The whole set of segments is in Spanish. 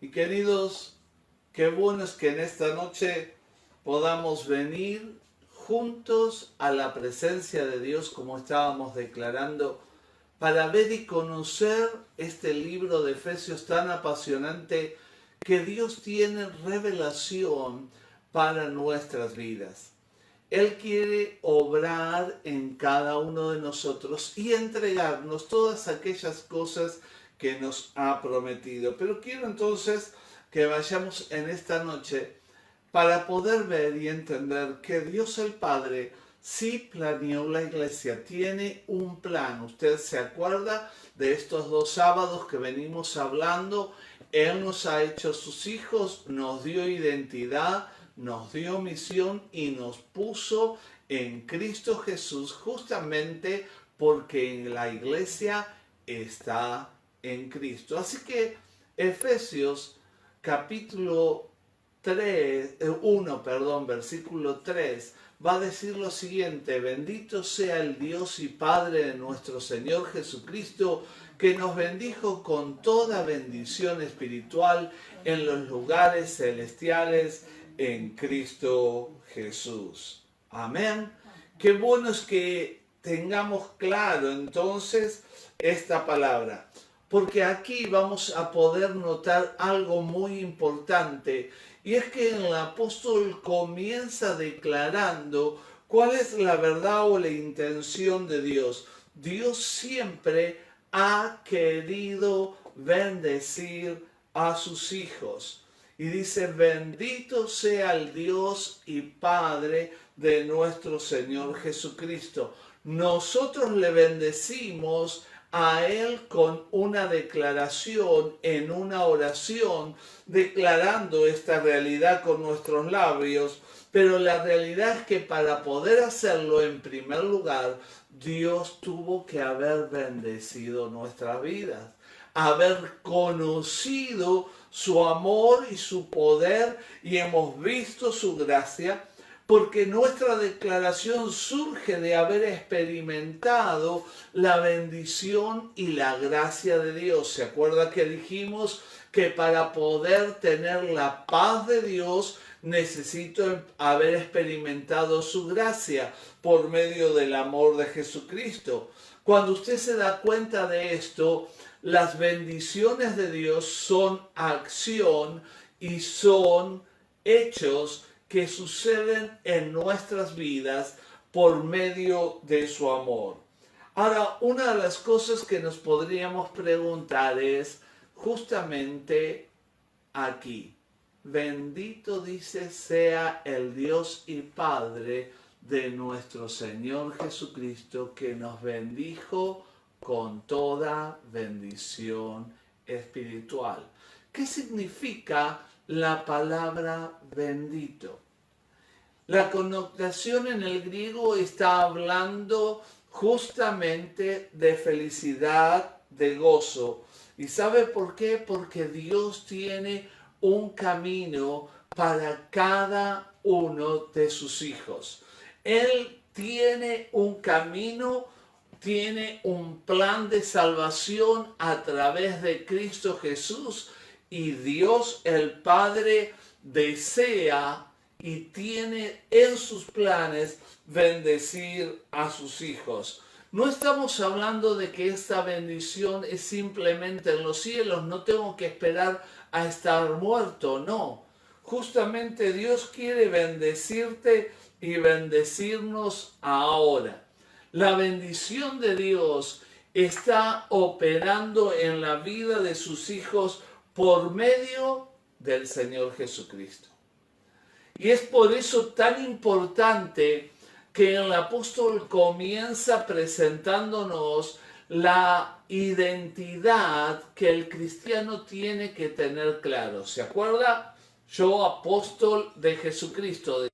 Y queridos, qué bueno es que en esta noche podamos venir juntos a la presencia de Dios, como estábamos declarando, para ver y conocer este libro de Efesios tan apasionante que Dios tiene revelación para nuestras vidas. Él quiere obrar en cada uno de nosotros y entregarnos todas aquellas cosas que nos ha prometido. Pero quiero entonces que vayamos en esta noche para poder ver y entender que Dios el Padre sí planeó la iglesia, tiene un plan. Usted se acuerda de estos 2 sábados que venimos hablando. Él nos ha hecho sus hijos, nos dio identidad, nos dio misión y nos puso en Cristo Jesús justamente porque en la iglesia está en Cristo. Así que Efesios capítulo 1, versículo 3, va a decir lo siguiente: bendito sea el Dios y Padre de nuestro Señor Jesucristo, que nos bendijo con toda bendición espiritual en los lugares celestiales en Cristo Jesús. Amén. Qué bueno es que tengamos claro entonces esta palabra, porque aquí vamos a poder notar algo muy importante, y es que el apóstol comienza declarando cuál es la verdad o la intención de Dios. Dios siempre ha querido bendecir a sus hijos. Y dice: bendito sea el Dios y Padre de nuestro Señor Jesucristo. Nosotros le bendecimos a Él con una declaración, en una oración, declarando esta realidad con nuestros labios, pero la realidad es que para poder hacerlo, en primer lugar, Dios tuvo que haber bendecido nuestras vidas, haber conocido su amor y su poder, y hemos visto su gracia, porque nuestra declaración surge de haber experimentado la bendición y la gracia de Dios. ¿Se acuerda que dijimos que para poder tener la paz de Dios necesito haber experimentado su gracia por medio del amor de Jesucristo? Cuando usted se da cuenta de esto, las bendiciones de Dios son acción y son hechos que suceden en nuestras vidas por medio de su amor. Ahora, una de las cosas que nos podríamos preguntar es justamente aquí: bendito, dice, sea el Dios y Padre de nuestro Señor Jesucristo, que nos bendijo con toda bendición espiritual. ¿Qué significa la palabra bendito? La connotación en el griego está hablando justamente de felicidad, de gozo. ¿Y sabe por qué? Porque Dios tiene un camino para cada uno de sus hijos. Él tiene un camino, tiene un plan de salvación a través de Cristo Jesús, y Dios el Padre desea y tiene en sus planes bendecir a sus hijos. No estamos hablando de que esta bendición es simplemente en los cielos, no tengo que esperar a estar muerto, no. Justamente Dios quiere bendecirte y bendecirnos ahora. La bendición de Dios está operando en la vida de sus hijos por medio del Señor Jesucristo. Y es por eso tan importante que el apóstol comienza presentándonos la identidad que el cristiano tiene que tener claro. ¿Se acuerda? Yo, apóstol de Jesucristo.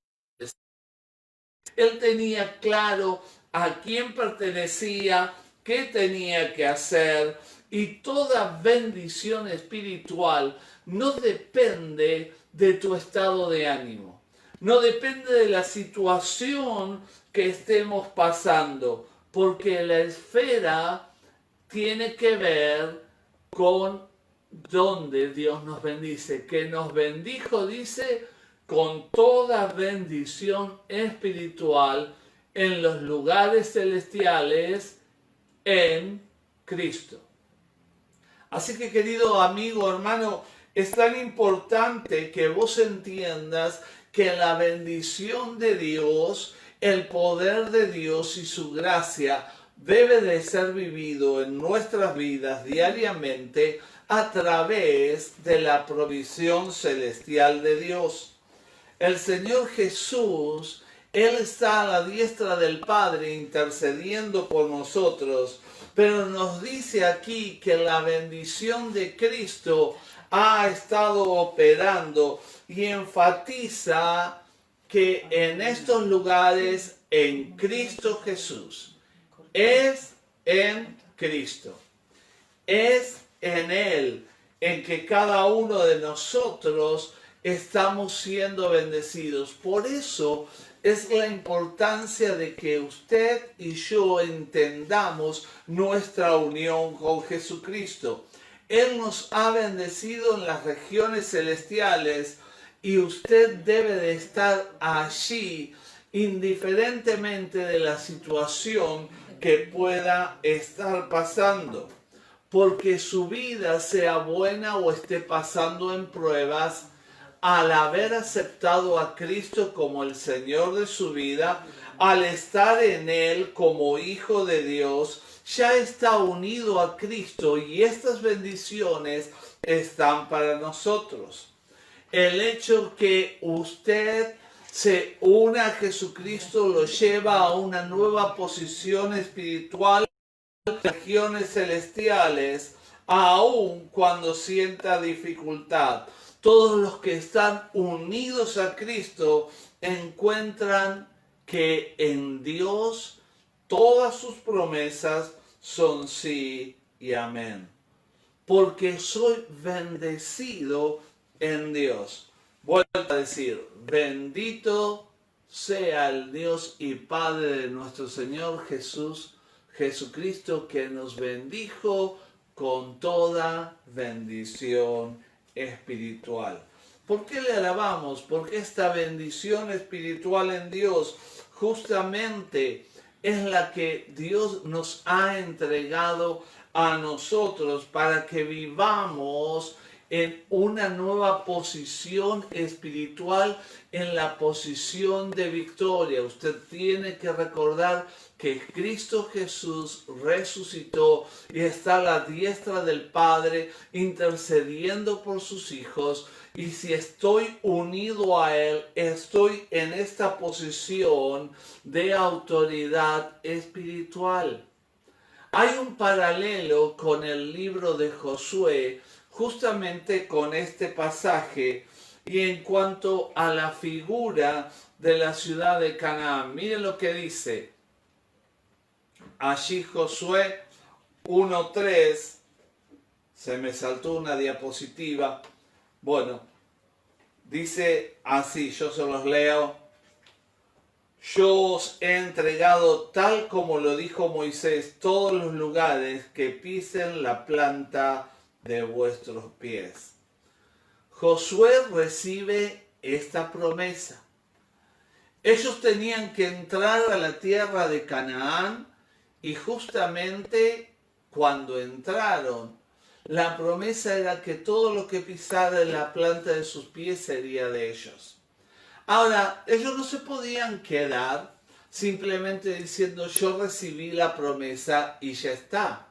Él tenía claro a quién pertenecía, qué tenía que hacer, y toda bendición espiritual no depende de tu estado de ánimo, no depende de la situación que estemos pasando, porque la esfera tiene que ver con donde Dios nos bendice, que nos bendijo, dice, con toda bendición espiritual en los lugares celestiales en Cristo. Así que, querido amigo, hermano, es tan importante que vos entiendas que la bendición de Dios, el poder de Dios y su gracia debe de ser vivido en nuestras vidas diariamente a través de la provisión celestial de Dios. El Señor Jesús, Él está a la diestra del Padre intercediendo por nosotros, pero nos dice aquí que la bendición de Cristo ha estado operando y enfatiza que en estos lugares, en Cristo Jesús, es en Cristo, es en Él, en que cada uno de nosotros estamos siendo bendecidos. Por eso es la importancia de que usted y yo entendamos nuestra unión con Jesucristo. Él nos ha bendecido en las regiones celestiales y usted debe de estar allí indiferentemente de la situación que pueda estar pasando. Porque su vida, sea buena o esté pasando en pruebas, al haber aceptado a Cristo como el Señor de su vida, al estar en Él como hijo de Dios, ya está unido a Cristo y estas bendiciones están para nosotros. El hecho que usted se una a Jesucristo lo lleva a una nueva posición espiritual en las regiones celestiales, aun cuando sienta dificultad. Todos los que están unidos a Cristo encuentran que en Dios todas sus promesas son sí y amén. Porque soy bendecido en Dios. Vuelvo a decir, bendito sea el Dios y Padre de nuestro Señor Jesucristo, que nos bendijo con toda bendición espiritual. ¿Por qué le alabamos? Porque esta bendición espiritual en Dios justamente es la que Dios nos ha entregado a nosotros para que vivamos en una nueva posición espiritual, en la posición de victoria. Usted tiene que recordar que Cristo Jesús resucitó y está a la diestra del Padre intercediendo por sus hijos. Y si estoy unido a Él, estoy en esta posición de autoridad espiritual. Hay un paralelo con el libro de Josué, justamente con este pasaje, y en cuanto a la figura de la ciudad de Canaán. Miren lo que dice. Allí Josué 1:3, se me saltó una diapositiva. Bueno, dice así, yo se los leo. Yo os he entregado, tal como lo dijo Moisés, todos los lugares que pisen la planta de vuestros pies. Josué recibe esta promesa. Ellos tenían que entrar a la tierra de Canaán y justamente cuando entraron, la promesa era que todo lo que pisara en la planta de sus pies sería de ellos. Ahora, ellos no se podían quedar simplemente diciendo yo recibí la promesa y ya está.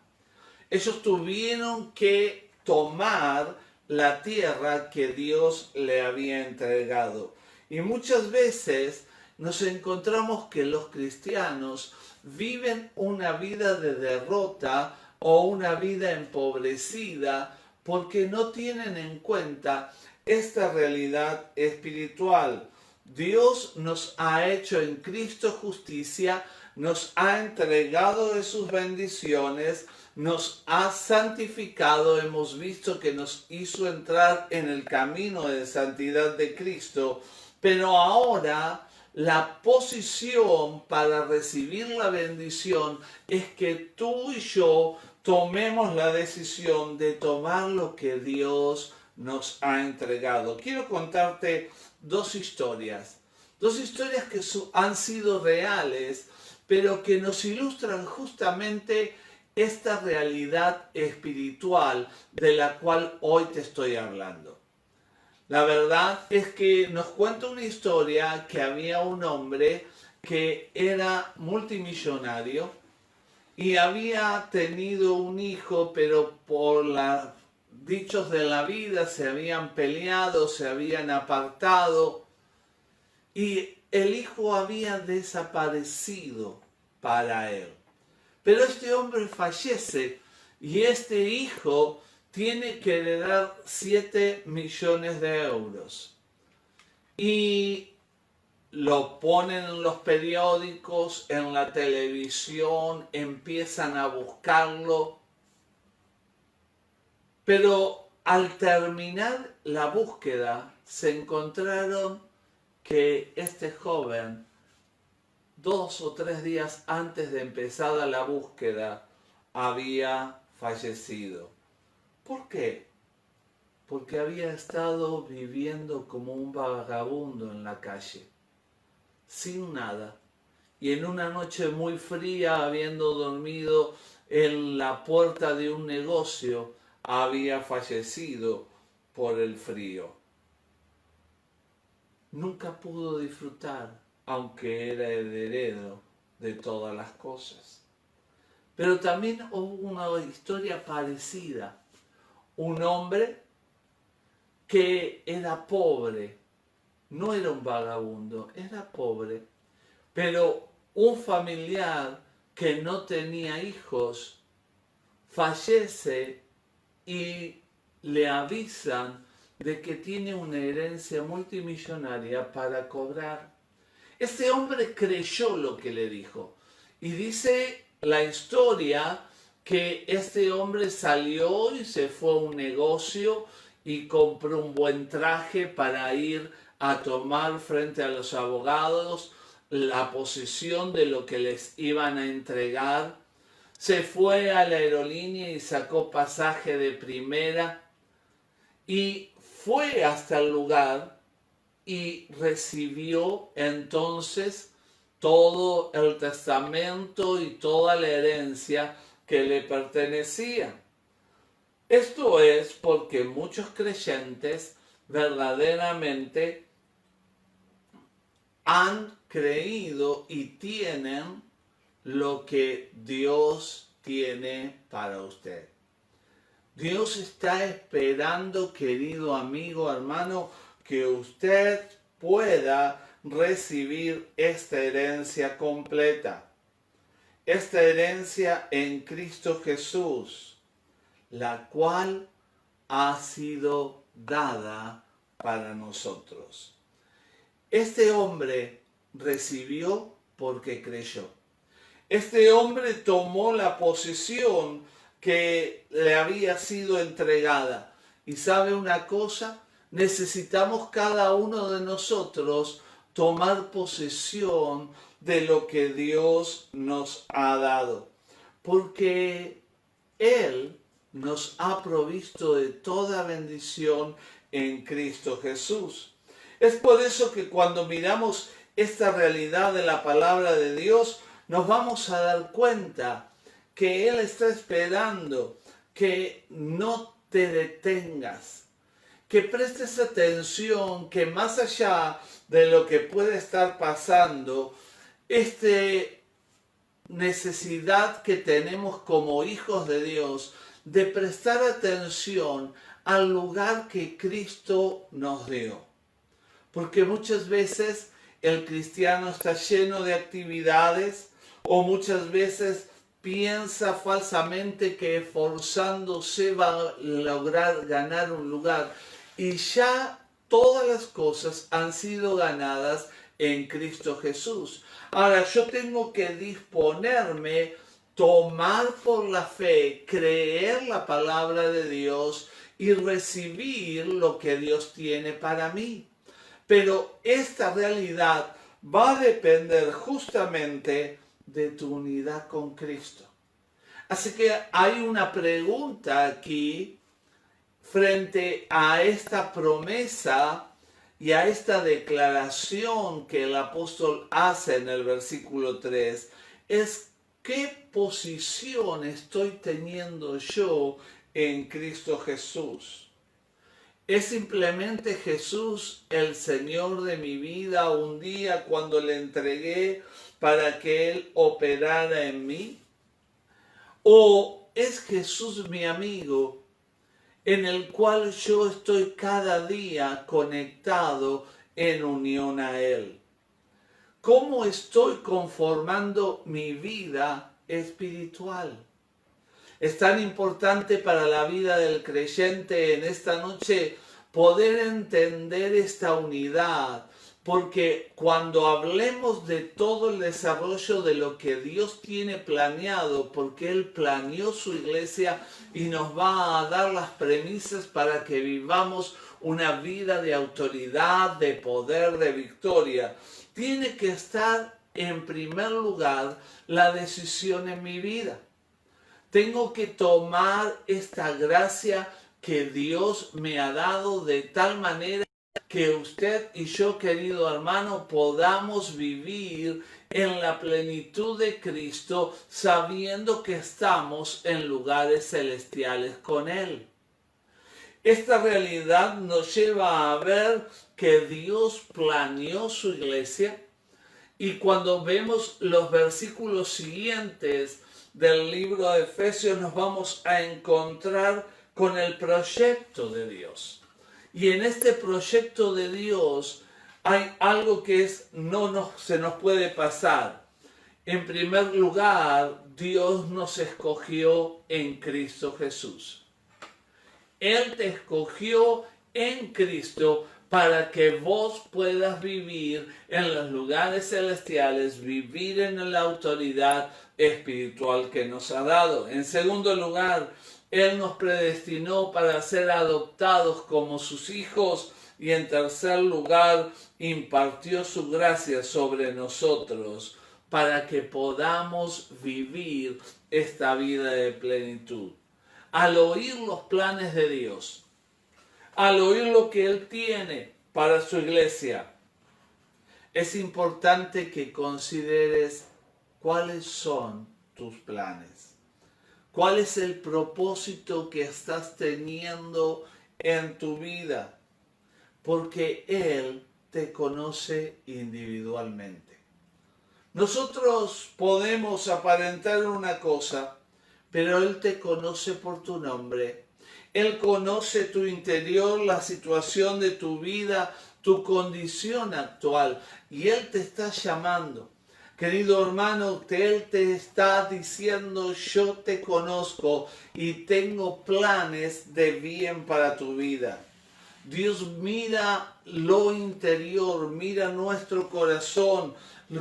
Ellos tuvieron que tomar la tierra que Dios le había entregado. Y muchas veces nos encontramos que los cristianos viven una vida de derrota o una vida empobrecida porque no tienen en cuenta esta realidad espiritual. Dios nos ha hecho en Cristo justicia, nos ha entregado de sus bendiciones, nos ha santificado, hemos visto que nos hizo entrar en el camino de santidad de Cristo, pero ahora la posición para recibir la bendición es que tú y yo tomemos la decisión de tomar lo que Dios nos ha entregado. Quiero contarte dos historias que han sido reales, pero que nos ilustran justamente esta realidad espiritual de la cual hoy te estoy hablando. La verdad es que nos cuenta una historia que había un hombre que era multimillonario y había tenido un hijo, pero por los dichos de la vida se habían peleado, se habían apartado y el hijo había desaparecido para él. Pero este hombre fallece y este hijo tiene que heredar 7 millones de euros. Y lo ponen en los periódicos, en la televisión, empiezan a buscarlo. Pero al terminar la búsqueda, se encontraron que este joven, 2 o 3 días antes de empezar la búsqueda, había fallecido. ¿Por qué? Porque había estado viviendo como un vagabundo en la calle, sin nada, y en una noche muy fría, habiendo dormido en la puerta de un negocio, había fallecido por el frío. Nunca pudo disfrutar, aunque era el heredero de todas las cosas. Pero también hubo una historia parecida. Un hombre que era pobre, no era un vagabundo, era pobre, pero un familiar que no tenía hijos fallece y le avisan de que tiene una herencia multimillonaria para cobrar. Este hombre creyó lo que le dijo y dice la historia que este hombre salió y se fue a un negocio y compró un buen traje para ir a tomar frente a los abogados la posesión de lo que les iban a entregar. Se fue a la aerolínea y sacó pasaje de primera y fue hasta el lugar y recibió entonces todo el testamento y toda la herencia que le pertenecía. Esto es porque muchos creyentes verdaderamente han creído y tienen lo que Dios tiene para usted. Dios está esperando, querido amigo, hermano, que usted pueda recibir esta herencia completa. Esta herencia en Cristo Jesús, la cual ha sido dada para nosotros. Este hombre recibió porque creyó. Este hombre tomó la posesión que le había sido entregada. Y sabe una cosa, necesitamos cada uno de nosotros tomar posesión de lo que Dios nos ha dado. Porque Él nos ha provisto de toda bendición en Cristo Jesús. Es por eso que cuando miramos esta realidad de la palabra de Dios, nos vamos a dar cuenta que Él está esperando que no te detengas, que prestes atención, que más allá de lo que puede estar pasando, necesidad que tenemos como hijos de Dios de prestar atención al lugar que Cristo nos dio. Porque muchas veces el cristiano está lleno de actividades o muchas veces piensa falsamente que esforzándose va a lograr ganar un lugar y ya todas las cosas han sido ganadas en Cristo Jesús. Ahora yo tengo que disponerme, tomar por la fe, creer la palabra de Dios y recibir lo que Dios tiene para mí. Pero esta realidad va a depender justamente de tu unidad con Cristo. Así que hay una pregunta aquí frente a esta promesa y a esta declaración que el apóstol hace en el versículo 3, es ¿qué posición estoy teniendo yo en Cristo Jesús? ¿Es simplemente Jesús el Señor de mi vida un día cuando le entregué para que Él operara en mí? ¿O es Jesús mi amigo en el cual yo estoy cada día conectado en unión a Él? ¿Cómo estoy conformando mi vida espiritual? Es tan importante para la vida del creyente en esta noche poder entender esta unidad, porque cuando hablemos de todo el desarrollo de lo que Dios tiene planeado, porque Él planeó su iglesia y nos va a dar las premisas para que vivamos una vida de autoridad, de poder, de victoria, tiene que estar en primer lugar la decisión en mi vida. Tengo que tomar esta gracia que Dios me ha dado de tal manera que usted y yo, querido hermano, podamos vivir en la plenitud de Cristo, sabiendo que estamos en lugares celestiales con Él. Esta realidad nos lleva a ver que Dios planeó su iglesia, y cuando vemos los versículos siguientes del libro de Efesios nos vamos a encontrar con el proyecto de Dios. Y en este proyecto de Dios hay algo que se nos puede pasar. En primer lugar, Dios nos escogió en Cristo Jesús. Él te escogió en Cristo para que vos puedas vivir en los lugares celestiales, vivir en la autoridad espiritual que nos ha dado. En segundo lugar, Él nos predestinó para ser adoptados como sus hijos. Y en tercer lugar, impartió su gracia sobre nosotros para que podamos vivir esta vida de plenitud. Al oír los planes de Dios, al oír lo que Él tiene para su iglesia, es importante que consideres cuáles son tus planes. ¿Cuál es el propósito que estás teniendo en tu vida? Porque Él te conoce individualmente. Nosotros podemos aparentar una cosa, pero Él te conoce por tu nombre. Él conoce tu interior, la situación de tu vida, tu condición actual. Y Él te está llamando. Querido hermano, Él te está diciendo, yo te conozco y tengo planes de bien para tu vida. Dios mira lo interior, mira nuestro corazón,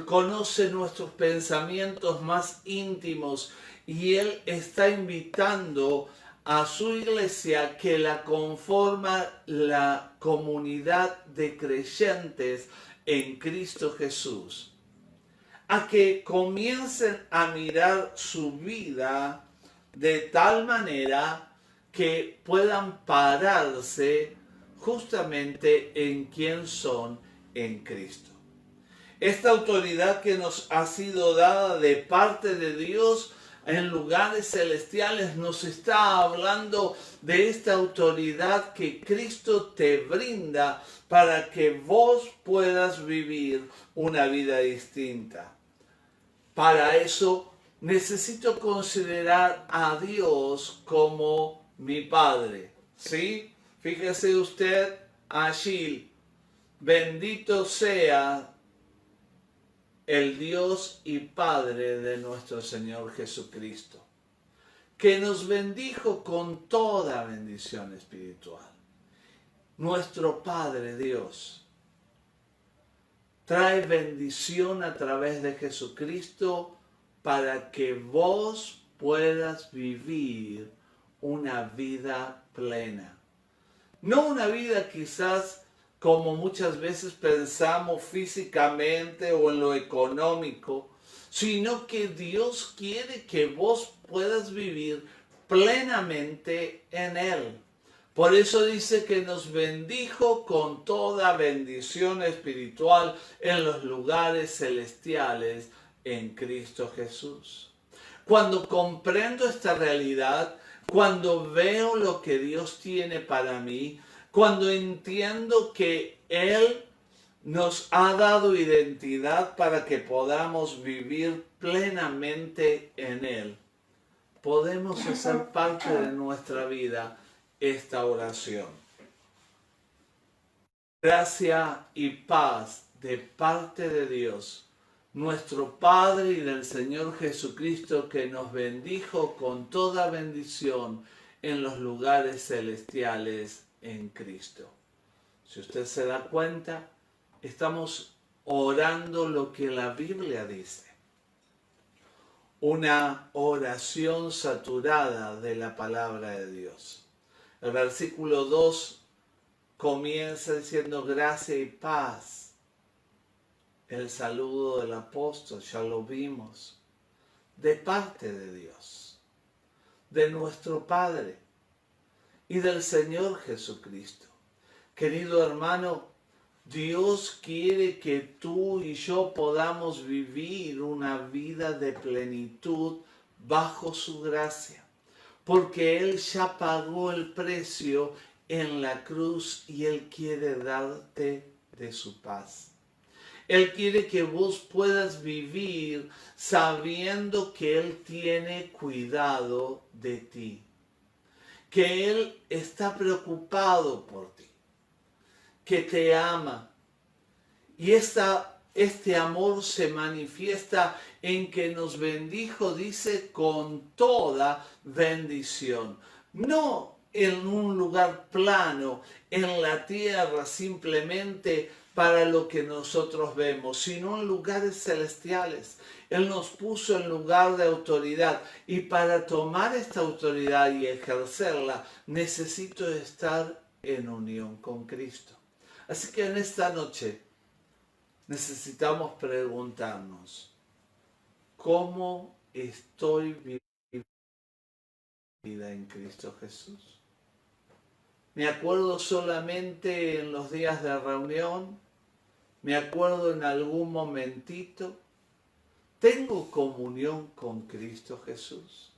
conoce nuestros pensamientos más íntimos y Él está invitando a su iglesia, que la conforma la comunidad de creyentes en Cristo Jesús, a que comiencen a mirar su vida de tal manera que puedan pararse justamente en quién son en Cristo. Esta autoridad que nos ha sido dada de parte de Dios en lugares celestiales nos está hablando de esta autoridad que Cristo te brinda para que vos puedas vivir una vida distinta. Para eso necesito considerar a Dios como mi Padre, ¿sí? Fíjese usted allí, bendito sea el Dios y Padre de nuestro Señor Jesucristo, que nos bendijo con toda bendición espiritual. Nuestro Padre Dios trae bendición a través de Jesucristo para que vos puedas vivir una vida plena. No una vida quizás como muchas veces pensamos físicamente o en lo económico, sino que Dios quiere que vos puedas vivir plenamente en Él. Por eso dice que nos bendijo con toda bendición espiritual en los lugares celestiales en Cristo Jesús. Cuando comprendo esta realidad, cuando veo lo que Dios tiene para mí, cuando entiendo que Él nos ha dado identidad para que podamos vivir plenamente en Él, podemos hacer parte de nuestra vida esta oración. Gracia y paz de parte de Dios, nuestro Padre, y del Señor Jesucristo, que nos bendijo con toda bendición en los lugares celestiales en Cristo. Si usted se da cuenta, estamos orando lo que la Biblia dice. Una oración saturada de la palabra de Dios. El versículo 2 comienza diciendo gracia y paz. El saludo del apóstol, ya lo vimos, de parte de Dios, de nuestro Padre y del Señor Jesucristo. Querido hermano, Dios quiere que tú y yo podamos vivir una vida de plenitud bajo su gracia, porque Él ya pagó el precio en la cruz y Él quiere darte de su paz. Él quiere que vos puedas vivir sabiendo que Él tiene cuidado de ti, que Él está preocupado por ti, que te ama. Y este amor se manifiesta en que nos bendijo, dice, con toda bendición. No en un lugar plano, en la tierra, simplemente para lo que nosotros vemos, sino en lugares celestiales. Él nos puso en lugar de autoridad, y para tomar esta autoridad y ejercerla, necesito estar en unión con Cristo. Así que en esta noche necesitamos preguntarnos, ¿cómo estoy viviendo mi vida en Cristo Jesús? ¿Me acuerdo solamente en los días de reunión? ¿Me acuerdo en algún momentito? ¿Tengo comunión con Cristo Jesús?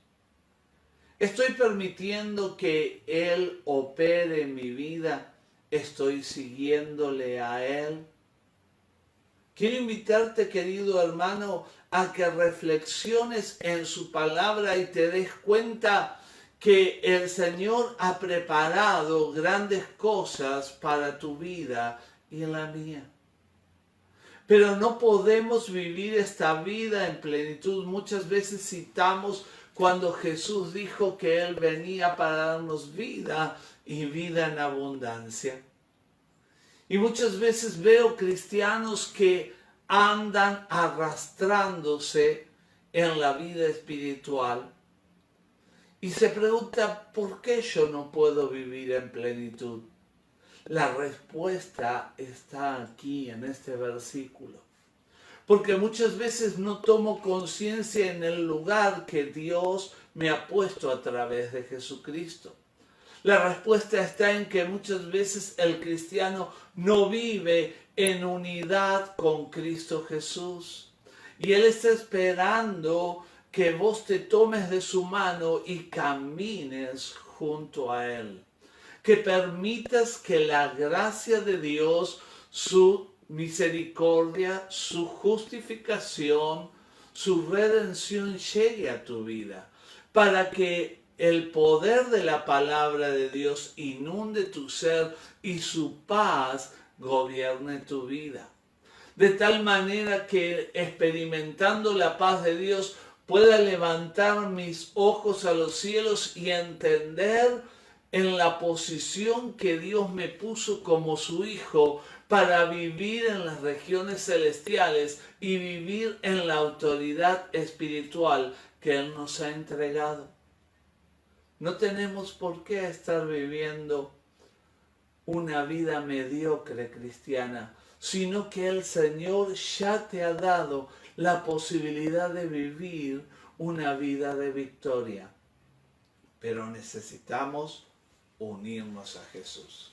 ¿Estoy permitiendo que Él opere en mi vida? ¿Estoy siguiéndole a Él? Quiero invitarte, querido hermano, a que reflexiones en su palabra y te des cuenta que el Señor ha preparado grandes cosas para tu vida y la mía. Pero no podemos vivir esta vida en plenitud. Muchas veces citamos cuando Jesús dijo que Él venía para darnos vida y vida en abundancia. Y muchas veces veo cristianos que andan arrastrándose en la vida espiritual y se pregunta, ¿por qué yo no puedo vivir en plenitud? La respuesta está aquí en este versículo. Porque muchas veces no tomo conciencia en el lugar que Dios me ha puesto a través de Jesucristo. La respuesta está en que muchas veces el cristiano no vive en unidad con Cristo Jesús. Y Él está esperando que vos te tomes de su mano y camines junto a Él. Que permitas que la gracia de Dios, su misericordia, su justificación, su redención llegue a tu vida. Para que el poder de la palabra de Dios inunde tu ser y su paz gobierne tu vida. De tal manera que experimentando la paz de Dios pueda levantar mis ojos a los cielos y entender en la posición que Dios me puso como su hijo para vivir en las regiones celestiales y vivir en la autoridad espiritual que Él nos ha entregado. No tenemos por qué estar viviendo una vida mediocre cristiana, sino que el Señor ya te ha dado la posibilidad de vivir una vida de victoria. Pero necesitamos unirnos a Jesús.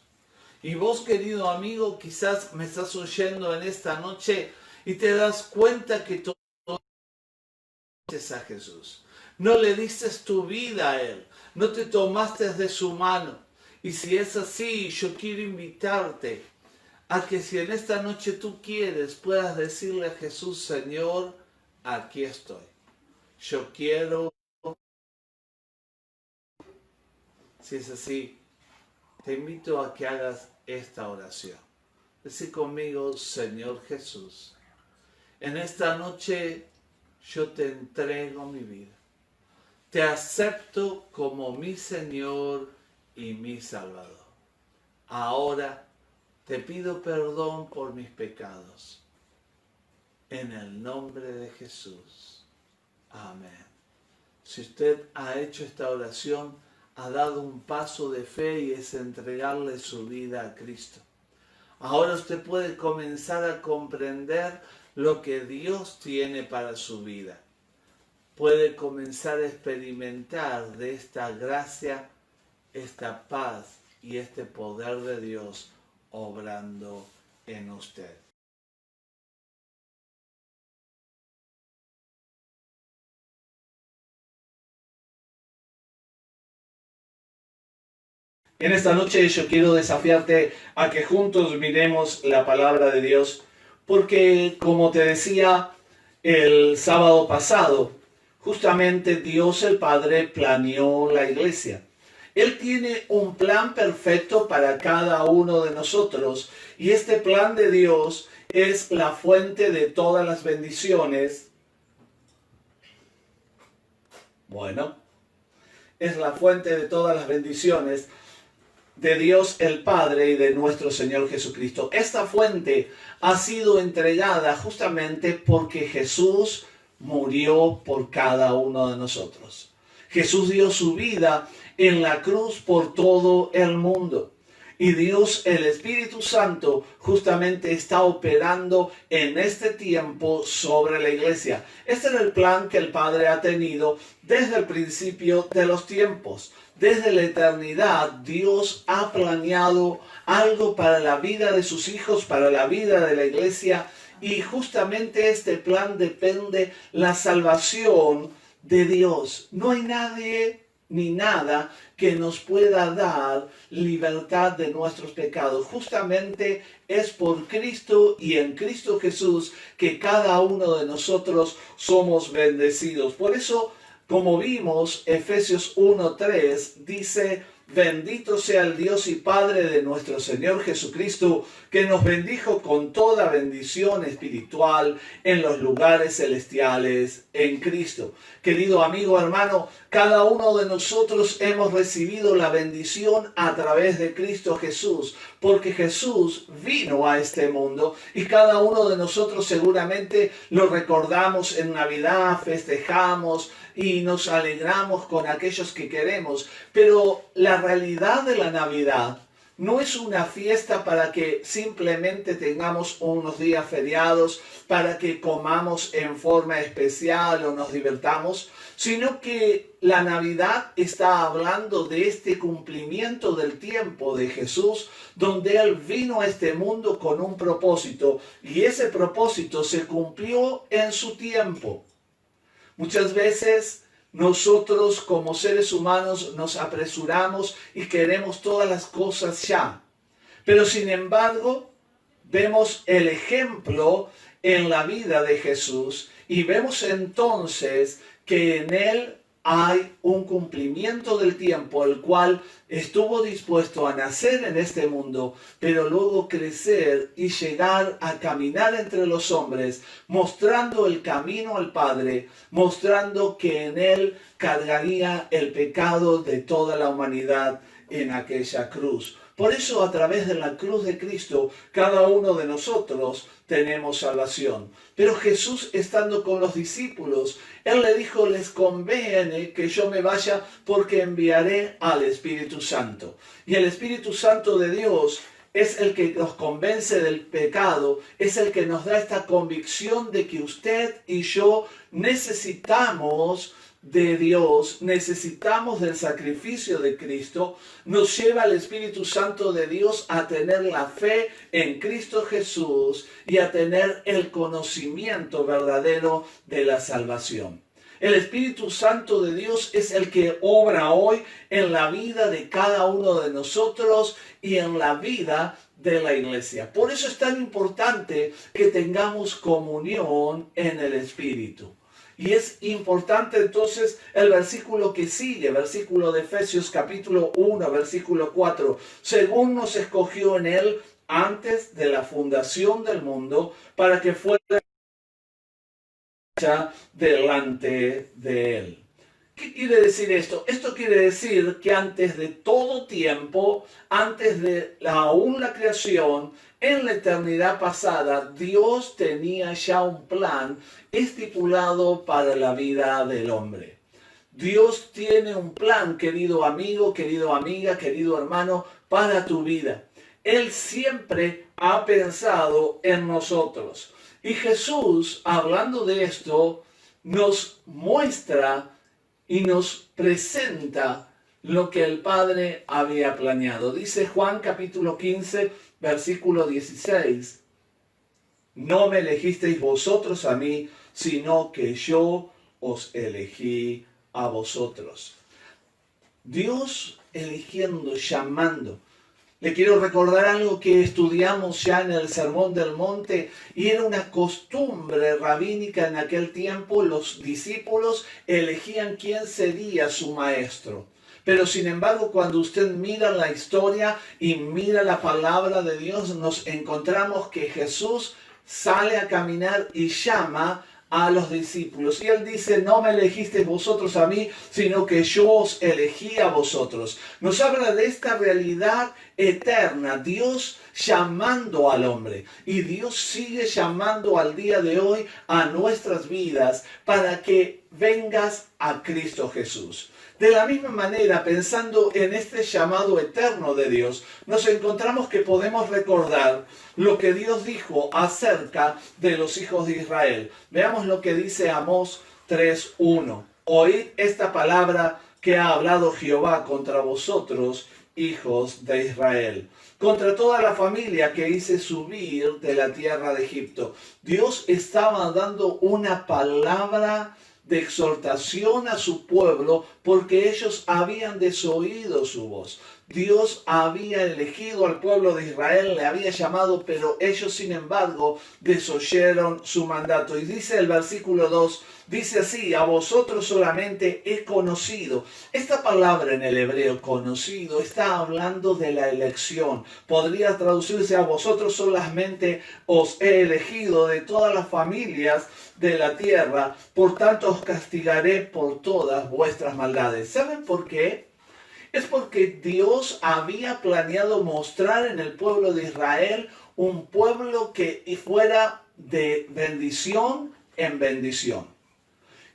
Y vos, querido amigo, quizás me estás oyendo en esta noche y te das cuenta que tú no diste a Jesús. No le diste tu vida a Él, no te tomaste de su mano. Y si es así, yo quiero invitarte a que si en esta noche tú quieres, puedas decirle a Jesús: Señor, aquí estoy. Yo quiero. Si es así, te invito a que hagas esta oración. Decí conmigo: Señor Jesús, en esta noche yo te entrego mi vida. Te acepto como mi Señor y mi Salvador. Ahora te pido perdón por mis pecados. En el nombre de Jesús. Amén. Si usted ha hecho esta oración, ha dado un paso de fe y es entregarle su vida a Cristo. Ahora usted puede comenzar a comprender lo que Dios tiene para su vida. Puede comenzar a experimentar de esta gracia, esta paz y este poder de Dios obrando en usted. En esta noche yo quiero desafiarte a que juntos miremos la palabra de Dios, porque como te decía el sábado pasado, justamente Dios el Padre planeó la iglesia. Él tiene un plan perfecto para cada uno de nosotros y este plan de Dios es la fuente de todas las bendiciones. Bueno, es la fuente de todas las bendiciones de Dios el Padre y de nuestro Señor Jesucristo. Esta fuente ha sido entregada justamente porque Jesús murió por cada uno de nosotros. Jesús dio su vida en la cruz por todo el mundo. Y Dios, el Espíritu Santo, justamente está operando en este tiempo sobre la iglesia. Este era el plan que el Padre ha tenido desde el principio de los tiempos. Desde la eternidad, Dios ha planeado algo para la vida de sus hijos, para la vida de la iglesia. Y justamente este plan depende la salvación de Dios. No hay nadie ni nada que nos pueda dar libertad de nuestros pecados. Justamente es por Cristo y en Cristo Jesús que cada uno de nosotros somos bendecidos. Por eso, como vimos, Efesios 1:3 dice: bendito sea el Dios y Padre de nuestro Señor Jesucristo, que nos bendijo con toda bendición espiritual en los lugares celestiales en Cristo. Querido amigo, hermano, cada uno de nosotros hemos recibido la bendición a través de Cristo Jesús, porque Jesús vino a este mundo y cada uno de nosotros seguramente lo recordamos en Navidad, festejamos y nos alegramos con aquellos que queremos, pero la realidad de la Navidad no es una fiesta para que simplemente tengamos unos días feriados, para que comamos en forma especial o nos divertamos, sino que la Navidad está hablando de este cumplimiento del tiempo de Jesús, donde Él vino a este mundo con un propósito y ese propósito se cumplió en su tiempo. Muchas veces nosotros como seres humanos nos apresuramos y queremos todas las cosas ya. Pero sin embargo, vemos el ejemplo en la vida de Jesús y vemos entonces que en Él hay un cumplimiento del tiempo, el cual estuvo dispuesto a nacer en este mundo, pero luego crecer y llegar a caminar entre los hombres, mostrando el camino al Padre, mostrando que en Él cargaría el pecado de toda la humanidad en aquella cruz. Por eso a través de la cruz de Cristo, cada uno de nosotros tenemos salvación. Pero Jesús, estando con los discípulos, Él le dijo, les conviene que yo me vaya porque enviaré al Espíritu Santo. Y el Espíritu Santo de Dios es el que nos convence del pecado, es el que nos da esta convicción de que usted y yo necesitamos de Dios, necesitamos del sacrificio de Cristo. Nos lleva el Espíritu Santo de Dios a tener la fe en Cristo Jesús y a tener el conocimiento verdadero de la salvación. El Espíritu Santo de Dios es el que obra hoy en la vida de cada uno de nosotros y en la vida de la iglesia. Por eso es tan importante que tengamos comunión en el Espíritu. Y es importante entonces el versículo que sigue, versículo de Efesios capítulo 1, versículo 4. Según nos escogió en Él antes de la fundación del mundo para que fuera delante de Él. ¿Qué quiere decir esto? Esto quiere decir que antes de todo tiempo, antes de aún la creación, en la eternidad pasada, Dios tenía ya un plan estipulado para la vida del hombre. Dios tiene un plan, querido amigo, querido amiga, querido hermano, para tu vida. Él siempre ha pensado en nosotros. Y Jesús, hablando de esto, nos muestra y nos presenta lo que el Padre había planeado. Dice Juan capítulo 15, versículo 16. No me elegisteis vosotros a mí, sino que yo os elegí a vosotros. Dios eligiendo, llamando. Le quiero recordar algo que estudiamos ya en el Sermón del Monte, y era una costumbre rabínica en aquel tiempo. Los discípulos elegían quién sería su maestro. Pero sin embargo, cuando usted mira la historia y mira la palabra de Dios, nos encontramos que Jesús sale a caminar y llama a los discípulos. Y Él dice, no me elegisteis vosotros a mí, sino que yo os elegí a vosotros. Nos habla de esta realidad eterna, Dios llamando al hombre. Y Dios sigue llamando al día de hoy a nuestras vidas para que vengas a Cristo Jesús. De la misma manera, pensando en este llamado eterno de Dios, nos encontramos que podemos recordar lo que Dios dijo acerca de los hijos de Israel. Veamos lo que dice Amós 3:1. Oíd esta palabra que ha hablado Jehová contra vosotros, hijos de Israel, contra toda la familia que hice subir de la tierra de Egipto. Dios estaba dando una palabra de exhortación a su pueblo porque ellos habían desoído su voz. Dios había elegido al pueblo de Israel, le había llamado, pero ellos sin embargo desoyeron su mandato. Y dice el versículo 2, dice así, a vosotros solamente he conocido. Esta palabra en el hebreo, conocido, está hablando de la elección. Podría traducirse a vosotros solamente os he elegido de todas las familias de la tierra, por tanto os castigaré por todas vuestras maldades. ¿Saben por qué? Es porque Dios había planeado mostrar en el pueblo de Israel un pueblo que fuera de bendición en bendición.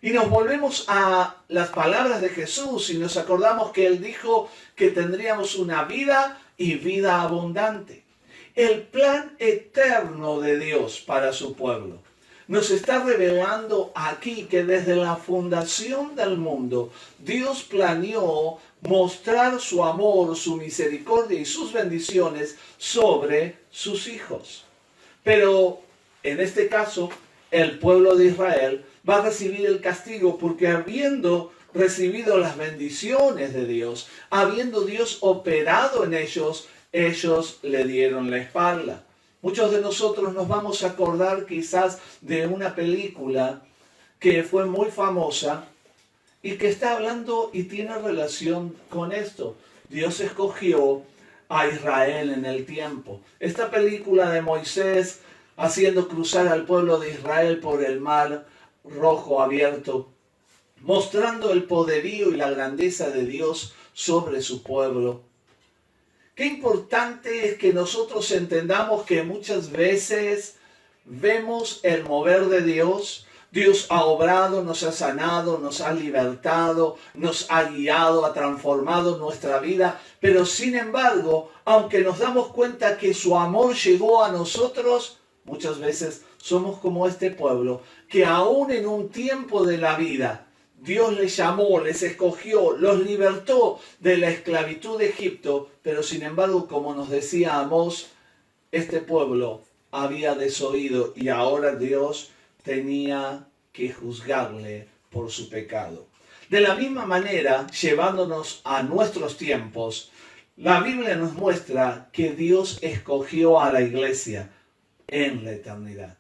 Y nos volvemos a las palabras de Jesús y nos acordamos que Él dijo que tendríamos una vida y vida abundante. El plan eterno de Dios para su pueblo nos está revelando aquí que desde la fundación del mundo Dios planeó mostrar su amor, su misericordia y sus bendiciones sobre sus hijos. Pero en este caso, el pueblo de Israel va a recibir el castigo porque habiendo recibido las bendiciones de Dios, habiendo Dios operado en ellos, ellos le dieron la espalda. Muchos de nosotros nos vamos a acordar quizás de una película que fue muy famosa y que está hablando y tiene relación con esto. Dios escogió a Israel en el tiempo. Esta película de Moisés haciendo cruzar al pueblo de Israel por el mar rojo abierto, mostrando el poderío y la grandeza de Dios sobre su pueblo. Qué importante es que nosotros entendamos que muchas veces vemos el mover de Dios. Dios ha obrado, nos ha sanado, nos ha libertado, nos ha guiado, ha transformado nuestra vida. Pero sin embargo, aunque nos damos cuenta que su amor llegó a nosotros, muchas veces somos como este pueblo, que aún en un tiempo de la vida, Dios les llamó, les escogió, los libertó de la esclavitud de Egipto, pero sin embargo, como nos decía Amós, este pueblo había desoído y ahora Dios tenía que juzgarle por su pecado. De la misma manera, llevándonos a nuestros tiempos, la Biblia nos muestra que Dios escogió a la iglesia en la eternidad.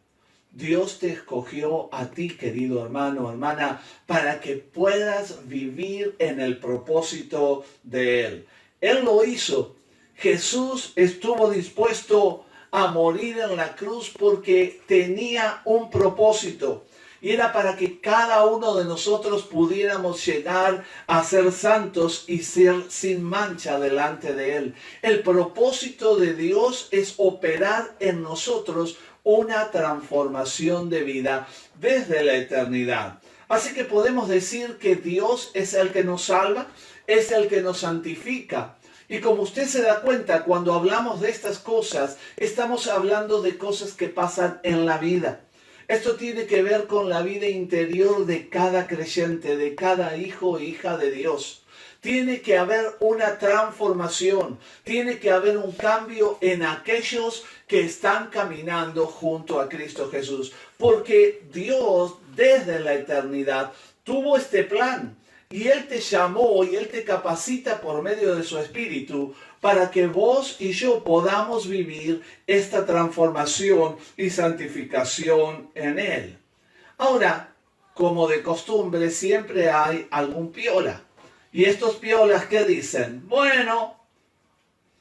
Dios te escogió a ti, querido hermano, hermana, para que puedas vivir en el propósito de Él. Él lo hizo. Jesús estuvo dispuesto a morir en la cruz porque tenía un propósito. Y era para que cada uno de nosotros pudiéramos llegar a ser santos y ser sin mancha delante de Él. El propósito de Dios es operar en nosotros una transformación de vida desde la eternidad. Así que podemos decir que Dios es el que nos salva, es el que nos santifica. Y como usted se da cuenta, cuando hablamos de estas cosas, estamos hablando de cosas que pasan en la vida. Esto tiene que ver con la vida interior de cada creyente, de cada hijo e hija de Dios. Tiene que haber una transformación, tiene que haber un cambio en aquellos que están caminando junto a Cristo Jesús. Porque Dios desde la eternidad tuvo este plan y Él te llamó y Él te capacita por medio de su Espíritu para que vos y yo podamos vivir esta transformación y santificación en Él. Ahora, como de costumbre, siempre hay algún piola. Y estos piolas, ¿qué dicen? Bueno,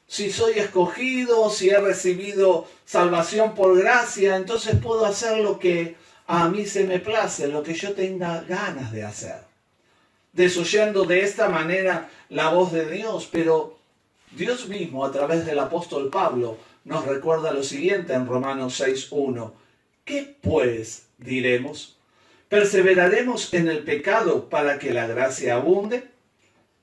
si soy escogido, si he recibido salvación por gracia, entonces puedo hacer lo que a mí se me place, lo que yo tenga ganas de hacer. Desoyendo de esta manera la voz de Dios, pero Dios mismo, a través del apóstol Pablo, nos recuerda lo siguiente en Romanos 6:1. ¿Qué pues diremos? ¿Perseveraremos en el pecado para que la gracia abunde?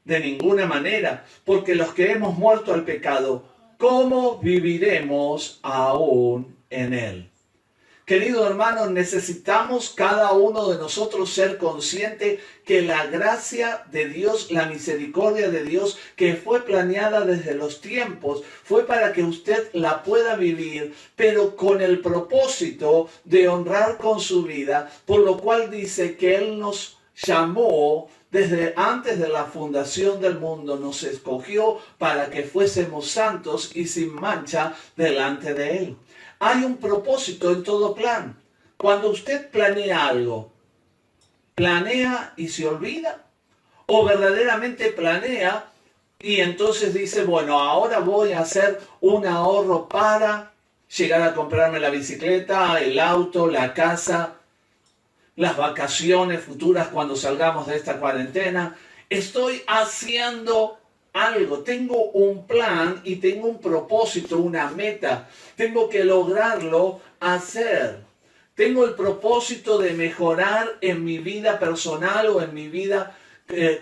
De ninguna manera, porque los que hemos muerto al pecado, ¿cómo viviremos aún en él? Querido hermano, necesitamos cada uno de nosotros ser consciente que la gracia de Dios, la misericordia de Dios, que fue planeada desde los tiempos, fue para que usted la pueda vivir, pero con el propósito de honrar con su vida, por lo cual dice que Él nos llamó desde antes de la fundación del mundo, nos escogió para que fuésemos santos y sin mancha delante de Él. Hay un propósito en todo plan. Cuando usted planea algo, ¿planea y se olvida? ¿O verdaderamente planea y entonces dice, bueno, ahora voy a hacer un ahorro para llegar a comprarme la bicicleta, el auto, la casa, las vacaciones futuras cuando salgamos de esta cuarentena? Estoy haciendo algo, tengo un plan y tengo un propósito, una meta. Tengo que lograrlo hacer. Tengo el propósito de mejorar en mi vida personal o en mi vida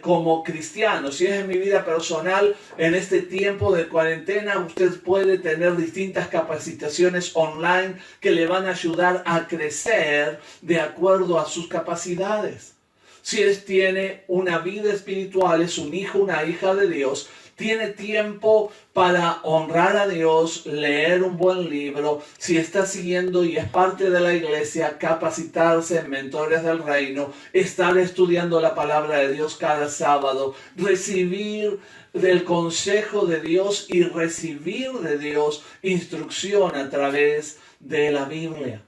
como cristiano. Si es en mi vida personal, en este tiempo de cuarentena, usted puede tener distintas capacitaciones online que le van a ayudar a crecer de acuerdo a sus capacidades. Si él tiene una vida espiritual, es un hijo, una hija de Dios, tiene tiempo para honrar a Dios, leer un buen libro, si está siguiendo y es parte de la iglesia, capacitarse en mentores del reino, estar estudiando la palabra de Dios cada sábado, recibir del consejo de Dios y recibir de Dios instrucción a través de la Biblia.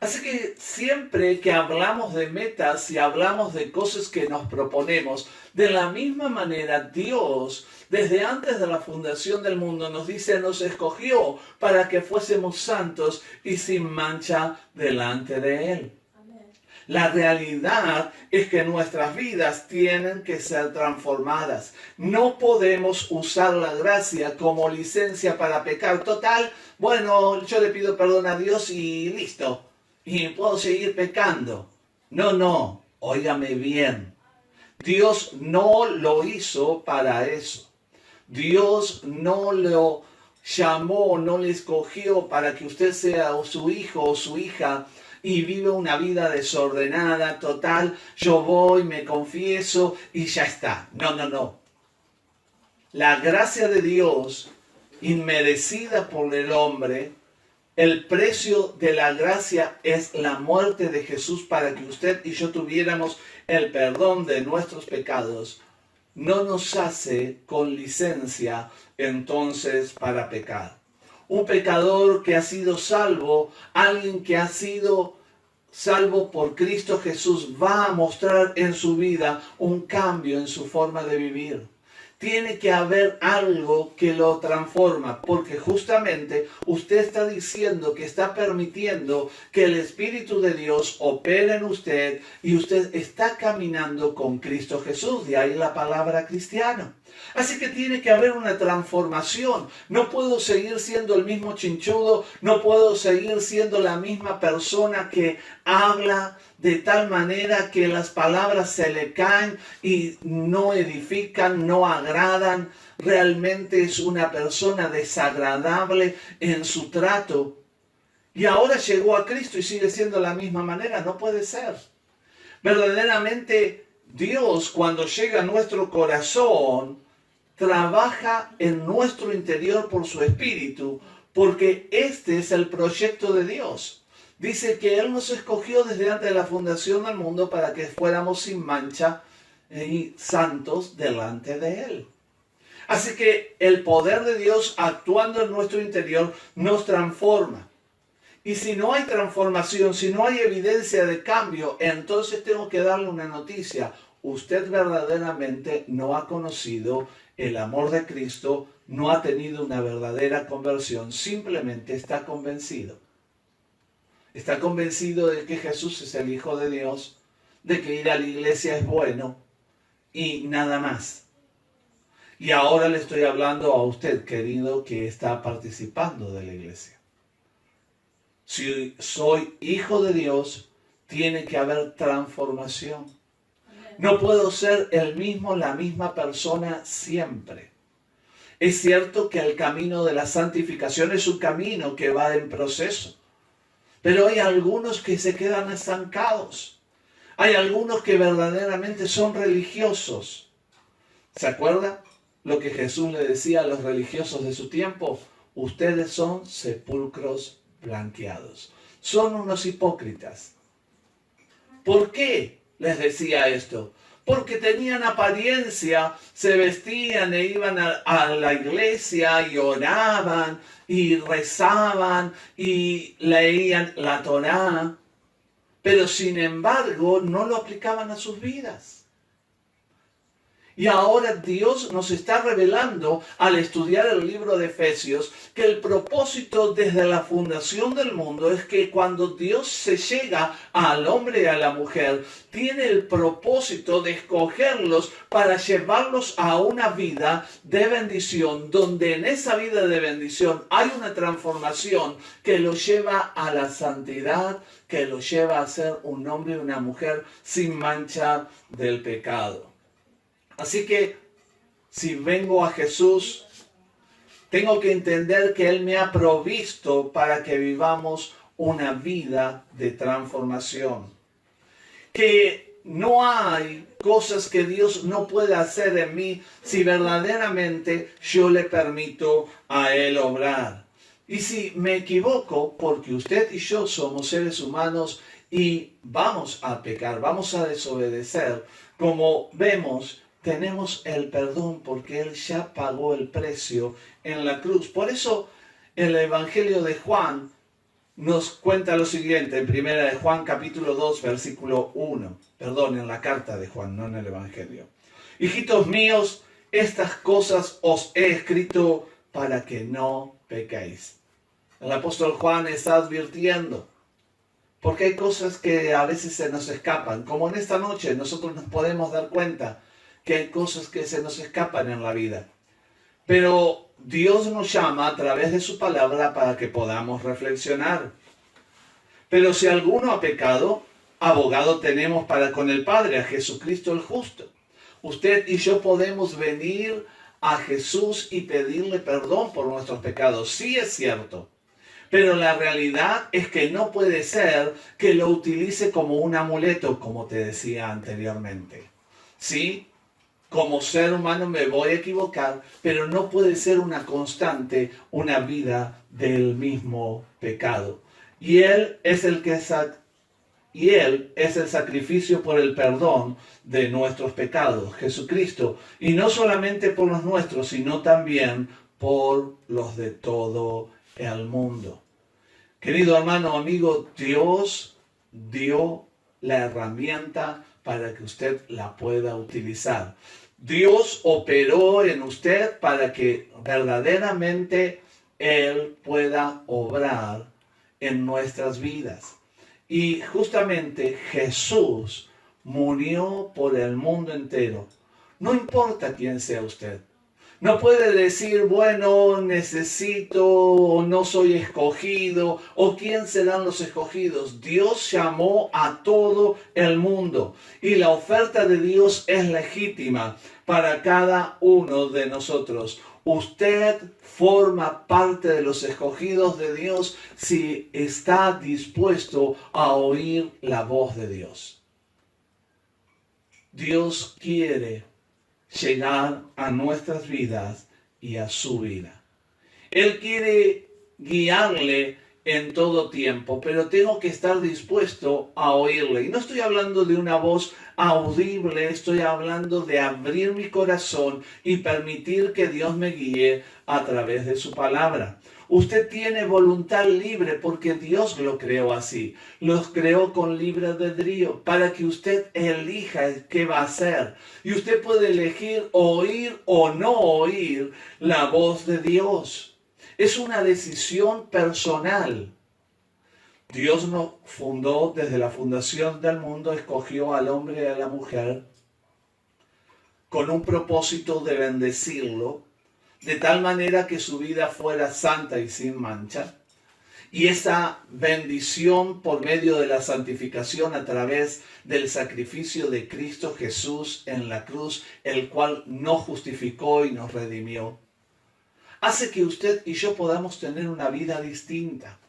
Así que siempre que hablamos de metas y hablamos de cosas que nos proponemos, de la misma manera Dios, desde antes de la fundación del mundo, nos dice, nos escogió para que fuésemos santos y sin mancha delante de Él. Amén. La realidad es que nuestras vidas tienen que ser transformadas. No podemos usar la gracia como licencia para pecar. Total, bueno, yo le pido perdón a Dios y listo. Y puedo seguir pecando. No, óigame bien. Dios no lo hizo para eso. Dios no lo llamó, no le escogió para que usted sea su hijo o su hija y viva una vida desordenada, total. Yo voy, me confieso y ya está. No. La gracia de Dios, inmerecida por el hombre, el precio de la gracia es la muerte de Jesús para que usted y yo tuviéramos el perdón de nuestros pecados. No nos hace con licencia entonces para pecar. Un pecador que ha sido salvo, alguien que ha sido salvo por Cristo Jesús, va a mostrar en su vida un cambio en su forma de vivir. Tiene que haber algo que lo transforma, porque justamente usted está diciendo que está permitiendo que el Espíritu de Dios opere en usted y usted está caminando con Cristo Jesús, de ahí la palabra cristiano. Así que tiene que haber una transformación. No puedo seguir siendo el mismo chinchudo, no puedo seguir siendo la misma persona que habla de tal manera que las palabras se le caen y no edifican, no agradan. Realmente es una persona desagradable en su trato. Y ahora llegó a Cristo y sigue siendo la misma manera. No puede ser. Verdaderamente Dios, cuando llega a nuestro corazón, trabaja en nuestro interior por su Espíritu, porque este es el proyecto de Dios. Dice que Él nos escogió desde antes de la fundación del mundo para que fuéramos sin mancha y santos delante de Él. Así que el poder de Dios actuando en nuestro interior nos transforma. Y si no hay transformación, si no hay evidencia de cambio, entonces tengo que darle una noticia. Usted verdaderamente no ha conocido el amor de Cristo, no ha tenido una verdadera conversión, simplemente está convencido. Está convencido de que Jesús es el Hijo de Dios, de que ir a la iglesia es bueno y nada más. Y ahora le estoy hablando a usted, querido, que está participando de la iglesia. Si soy hijo de Dios, tiene que haber transformación. No puedo ser el mismo, la misma persona siempre. Es cierto que el camino de la santificación es un camino que va en proceso. Pero hay algunos que se quedan estancados. Hay algunos que verdaderamente son religiosos. ¿Se acuerda lo que Jesús le decía a los religiosos de su tiempo? Ustedes son sepulcros blanqueados. Son unos hipócritas. ¿Por qué les decía esto? Porque tenían apariencia, se vestían e iban a la iglesia y oraban y rezaban y leían la Torá, pero sin embargo no lo aplicaban a sus vidas. Y ahora Dios nos está revelando al estudiar el libro de Efesios que el propósito desde la fundación del mundo es que cuando Dios se llega al hombre y a la mujer, tiene el propósito de escogerlos para llevarlos a una vida de bendición, donde en esa vida de bendición hay una transformación que los lleva a la santidad, que los lleva a ser un hombre y una mujer sin mancha del pecado. Así que si vengo a Jesús, tengo que entender que Él me ha provisto para que vivamos una vida de transformación. Que no hay cosas que Dios no puede hacer en mí si verdaderamente yo le permito a Él obrar. Y si me equivoco, porque usted y yo somos seres humanos y vamos a pecar, vamos a desobedecer, como vemos, tenemos el perdón porque Él ya pagó el precio en la cruz. Por eso el Evangelio de Juan nos cuenta lo siguiente, en primera de Juan capítulo 2, versículo 1. Perdón, en la carta de Juan, no en el Evangelio. Hijitos míos, estas cosas os he escrito para que no pequéis. El apóstol Juan está advirtiendo porque hay cosas que a veces se nos escapan. Como en esta noche nosotros nos podemos dar cuenta que hay cosas que se nos escapan en la vida. Pero Dios nos llama a través de su palabra para que podamos reflexionar. Pero si alguno ha pecado, abogado tenemos para con el Padre, a Jesucristo el justo. Usted y yo podemos venir a Jesús y pedirle perdón por nuestros pecados. Sí es cierto. Pero la realidad es que no puede ser que lo utilice como un amuleto, como te decía anteriormente. ¿Sí? Como ser humano me voy a equivocar, pero no puede ser una constante, una vida del mismo pecado. Y Él es el sacrificio por el perdón de nuestros pecados, Jesucristo. Y no solamente por los nuestros, sino también por los de todo el mundo. Querido hermano, amigo, Dios dio la herramienta para que usted la pueda utilizar. Dios operó en usted para que verdaderamente Él pueda obrar en nuestras vidas. Y justamente Jesús murió por el mundo entero. No importa quién sea usted. No puede decir, bueno, necesito o no soy escogido o quién serán los escogidos. Dios llamó a todo el mundo y la oferta de Dios es legítima para cada uno de nosotros. Usted forma parte de los escogidos de Dios si está dispuesto a oír la voz de Dios. Dios quiere llegar a nuestras vidas y a su vida. Él quiere guiarle en todo tiempo, pero tengo que estar dispuesto a oírle. Y no estoy hablando de una voz audible, estoy hablando de abrir mi corazón y permitir que Dios me guíe a través de su palabra. Usted tiene voluntad libre porque Dios lo creó así. Los creó con libre albedrío para que usted elija qué va a hacer. Y usted puede elegir oír o no oír la voz de Dios. Es una decisión personal. Dios nos fundó desde la fundación del mundo, escogió al hombre y a la mujer con un propósito de bendecirlo, de tal manera que su vida fuera santa y sin mancha. Y esa bendición por medio de la santificación a través del sacrificio de Cristo Jesús en la cruz, el cual nos justificó y nos redimió, hace que usted y yo podamos tener una vida distinta.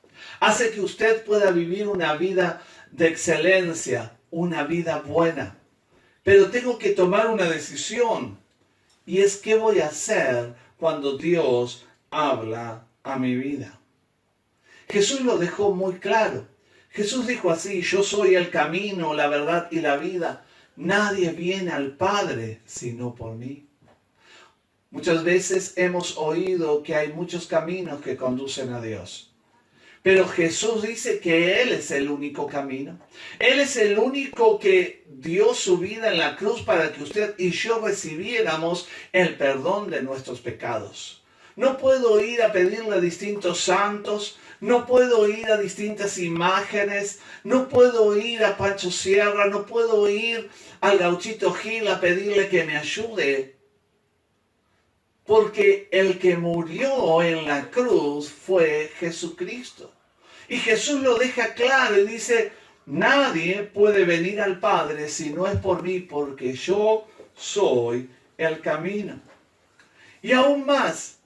Hace que usted pueda vivir una vida de excelencia, una vida buena. Pero tengo que tomar una decisión. Y es qué voy a hacer cuando Dios habla a mi vida. Jesús lo dejó muy claro. Jesús dijo así: yo soy el camino, la verdad y la vida. Nadie viene al Padre sino por mí. Muchas veces hemos oído que hay muchos caminos que conducen a Dios. Pero Jesús dice que Él es el único camino. Él es el único que dio su vida en la cruz para que usted y yo recibiéramos el perdón de nuestros pecados. No puedo ir a pedirle a distintos santos, no puedo ir a distintas imágenes, no puedo ir a Pancho Sierra, no puedo ir al Gauchito Gil a pedirle que me ayude. Porque el que murió en la cruz fue Jesucristo. Y Jesús lo deja claro y dice: nadie puede venir al Padre si no es por mí, porque yo soy el camino. Y aún más,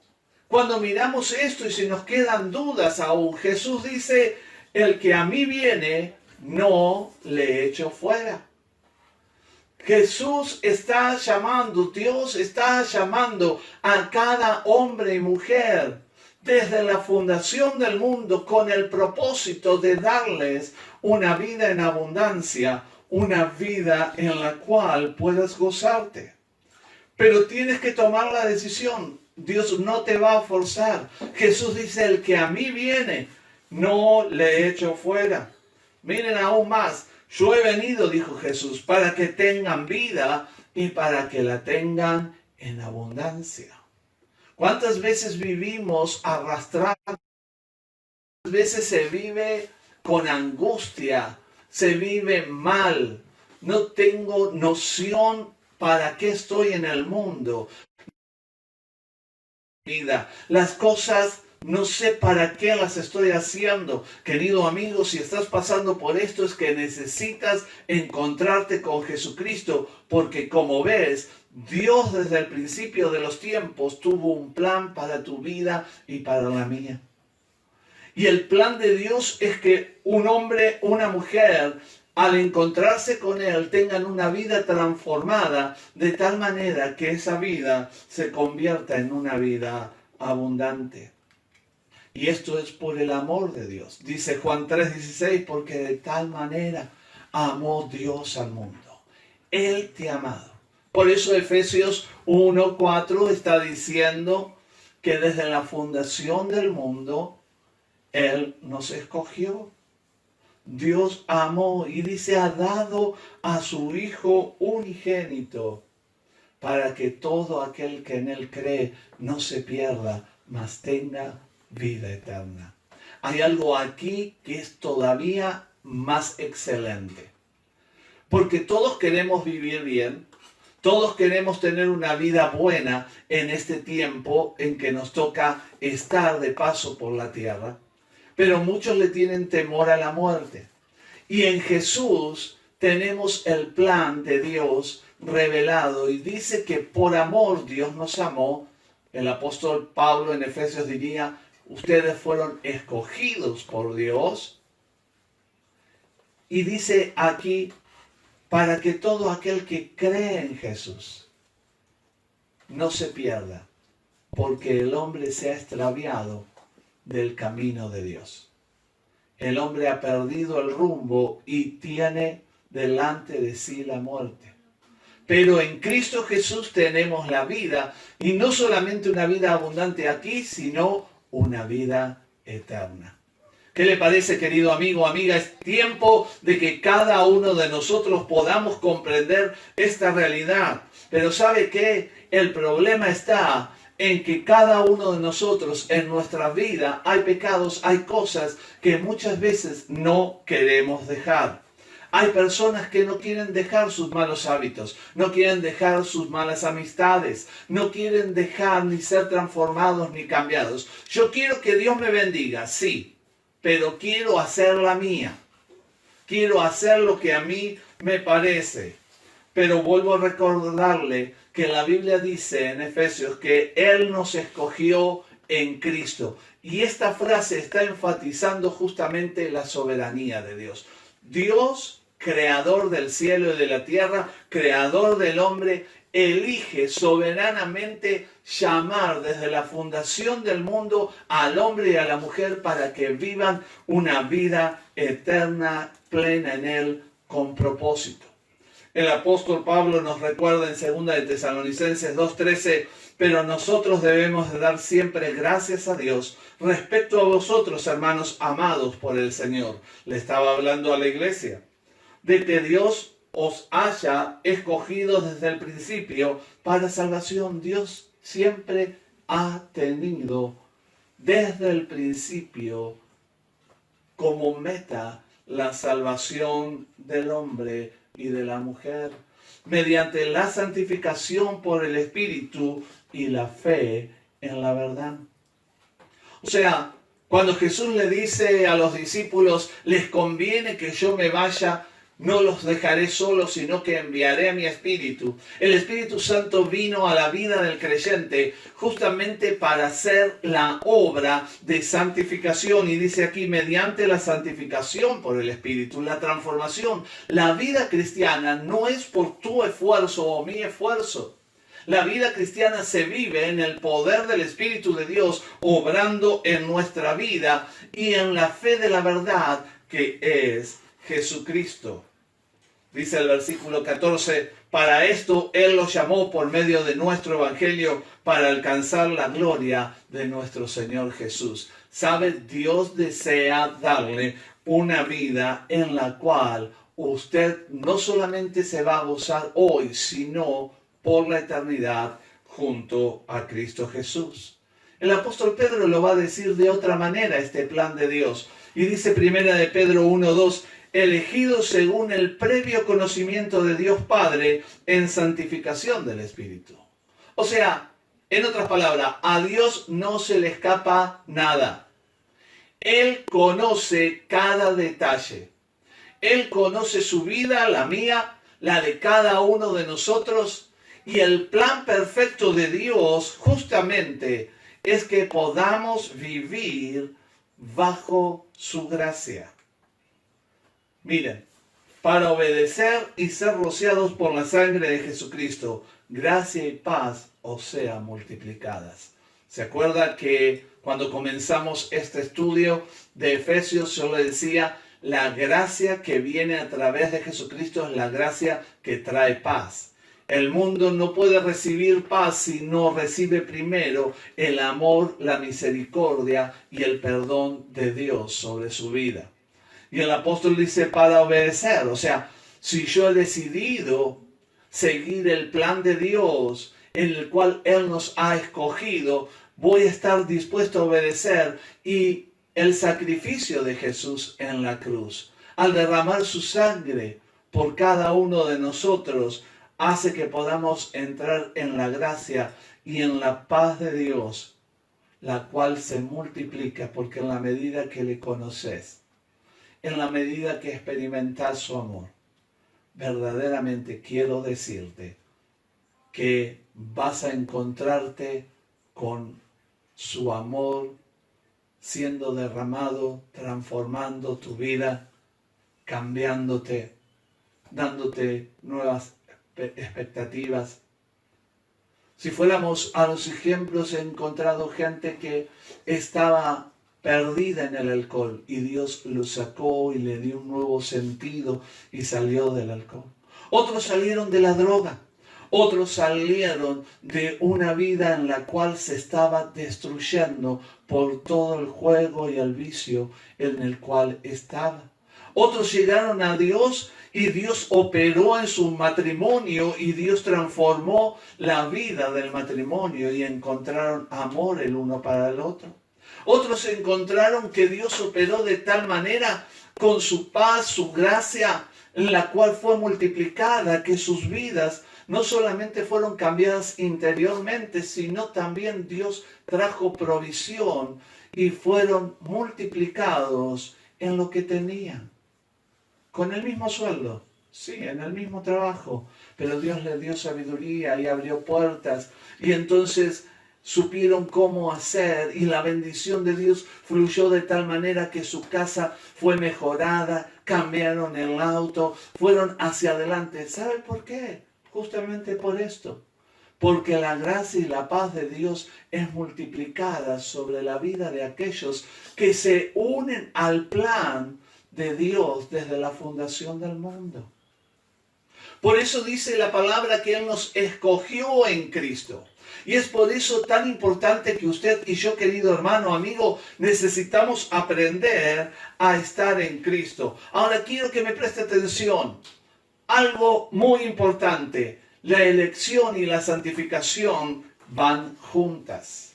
cuando miramos esto y se nos quedan dudas aún, Jesús dice: el que a mí viene, no le echo fuera. Jesús está llamando, Dios está llamando a cada hombre y mujer desde la fundación del mundo con el propósito de darles una vida en abundancia, una vida en la cual puedas gozarte. Pero tienes que tomar la decisión. Dios no te va a forzar. Jesús dice: el que a mí viene, no le echo fuera. Miren aún más. Yo he venido, dijo Jesús, para que tengan vida y para que la tengan en abundancia. ¿Cuántas veces vivimos arrastrados? ¿Cuántas veces se vive con angustia, se vive mal. No tengo noción para qué estoy en el mundo. Las cosas no sé para qué las estoy haciendo. Querido amigo, si estás pasando por esto es que necesitas encontrarte con Jesucristo, porque como ves, Dios desde el principio de los tiempos tuvo un plan para tu vida y para la mía. Y el plan de Dios es que un hombre, una mujer, al encontrarse con Él, tengan una vida transformada de tal manera que esa vida se convierta en una vida abundante. Y esto es por el amor de Dios. Dice Juan 3:16, porque de tal manera amó Dios al mundo. Él te ha amado. Por eso Efesios 1:4 está diciendo que desde la fundación del mundo, Él nos escogió. Dios amó y dice, ha dado a su Hijo unigénito para que todo aquel que en Él cree no se pierda, mas tenga vida eterna. Hay algo aquí que es todavía más excelente. Porque todos queremos vivir bien, todos queremos tener una vida buena en este tiempo en que nos toca estar de paso por la tierra. Pero muchos le tienen temor a la muerte. Y en Jesús tenemos el plan de Dios revelado. Y dice que por amor Dios nos amó. El apóstol Pablo en Efesios diría, ustedes fueron escogidos por Dios. Y dice aquí, para que todo aquel que cree en Jesús no se pierda, porque el hombre se ha extraviado del camino de Dios. El hombre ha perdido el rumbo y tiene delante de sí la muerte. Pero en Cristo Jesús tenemos la vida, y no solamente una vida abundante aquí, sino una vida eterna. ¿Qué le parece, querido amigo, amiga? Es tiempo de que cada uno de nosotros podamos comprender esta realidad. Pero ¿sabe qué? El problema está en que cada uno de nosotros en nuestra vida hay pecados, hay cosas que muchas veces no queremos dejar. Hay personas que no quieren dejar sus malos hábitos, no quieren dejar sus malas amistades, no quieren dejar ni ser transformados ni cambiados. Yo quiero que Dios me bendiga, sí, pero quiero hacer la mía. Quiero hacer lo que a mí me parece. Pero vuelvo a recordarle que la Biblia dice en Efesios que Él nos escogió en Cristo. Y esta frase está enfatizando justamente la soberanía de Dios. Dios, creador del cielo y de la tierra, creador del hombre, elige soberanamente llamar desde la fundación del mundo al hombre y a la mujer para que vivan una vida eterna, plena en Él, con propósito. El apóstol Pablo nos recuerda en 2 de Tesalonicenses 2:13, pero nosotros debemos de dar siempre gracias a Dios respecto a vosotros, hermanos amados por el Señor. Le estaba hablando a la iglesia, de que Dios os haya escogido desde el principio para salvación. Dios siempre ha tenido desde el principio como meta la salvación del hombre y de la mujer, mediante la santificación por el Espíritu y la fe en la verdad. O sea, cuando Jesús le dice a los discípulos, les conviene que yo me vaya, no los dejaré solos, sino que enviaré a mi Espíritu. El Espíritu Santo vino a la vida del creyente justamente para hacer la obra de santificación. Y dice aquí, mediante la santificación por el Espíritu, la transformación. La vida cristiana no es por tu esfuerzo o mi esfuerzo. La vida cristiana se vive en el poder del Espíritu de Dios, obrando en nuestra vida y en la fe de la verdad que es Jesucristo. Dice el versículo 14, para esto Él los llamó por medio de nuestro Evangelio para alcanzar la gloria de nuestro Señor Jesús. ¿Sabe? Dios desea darle una vida en la cual usted no solamente se va a gozar hoy, sino por la eternidad junto a Cristo Jesús. El apóstol Pedro lo va a decir de otra manera, este plan de Dios. Y dice Primera de Pedro 1:2, elegidos según el previo conocimiento de Dios Padre en santificación del Espíritu. O sea, en otras palabras, a Dios no se le escapa nada. Él conoce cada detalle. Él conoce su vida, la mía, la de cada uno de nosotros. Y el plan perfecto de Dios justamente es que podamos vivir bajo su gracia. Miren, para obedecer y ser rociados por la sangre de Jesucristo, gracia y paz os sean multiplicadas. ¿Se acuerda que cuando comenzamos este estudio de Efesios yo le decía, la gracia que viene a través de Jesucristo es la gracia que trae paz? El mundo no puede recibir paz si no recibe primero el amor, la misericordia y el perdón de Dios sobre su vida. Y el apóstol dice para obedecer, o sea, si yo he decidido seguir el plan de Dios en el cual Él nos ha escogido, voy a estar dispuesto a obedecer. Y el sacrificio de Jesús en la cruz, al derramar su sangre por cada uno de nosotros, hace que podamos entrar en la gracia y en la paz de Dios, la cual se multiplica porque en la medida que le conoces, en la medida que experimentas su amor, verdaderamente quiero decirte que vas a encontrarte con su amor siendo derramado, transformando tu vida, cambiándote, dándote nuevas expectativas. Si fuéramos a los ejemplos, he encontrado gente que estaba perdida en el alcohol y Dios lo sacó y le dio un nuevo sentido y salió del alcohol. Otros salieron de la droga. Otros salieron de una vida en la cual se estaba destruyendo por todo el juego y el vicio en el cual estaba. Otros llegaron a Dios y Dios operó en su matrimonio y Dios transformó la vida del matrimonio y encontraron amor el uno para el otro. Otros encontraron que Dios operó de tal manera con su paz, su gracia, en la cual fue multiplicada, que sus vidas no solamente fueron cambiadas interiormente, sino también Dios trajo provisión y fueron multiplicados en lo que tenían. Con el mismo sueldo, sí, en el mismo trabajo, pero Dios les dio sabiduría y abrió puertas y entonces supieron cómo hacer y la bendición de Dios fluyó de tal manera que su casa fue mejorada, cambiaron el auto, fueron hacia adelante. ¿Sabe por qué? Justamente por esto. Porque la gracia y la paz de Dios es multiplicada sobre la vida de aquellos que se unen al plan de Dios desde la fundación del mundo. Por eso dice la palabra que Él nos escogió en Cristo. Y es por eso tan importante que usted y yo, querido hermano, amigo, necesitamos aprender a estar en Cristo. Ahora quiero que me preste atención. Algo muy importante. La elección y la santificación van juntas.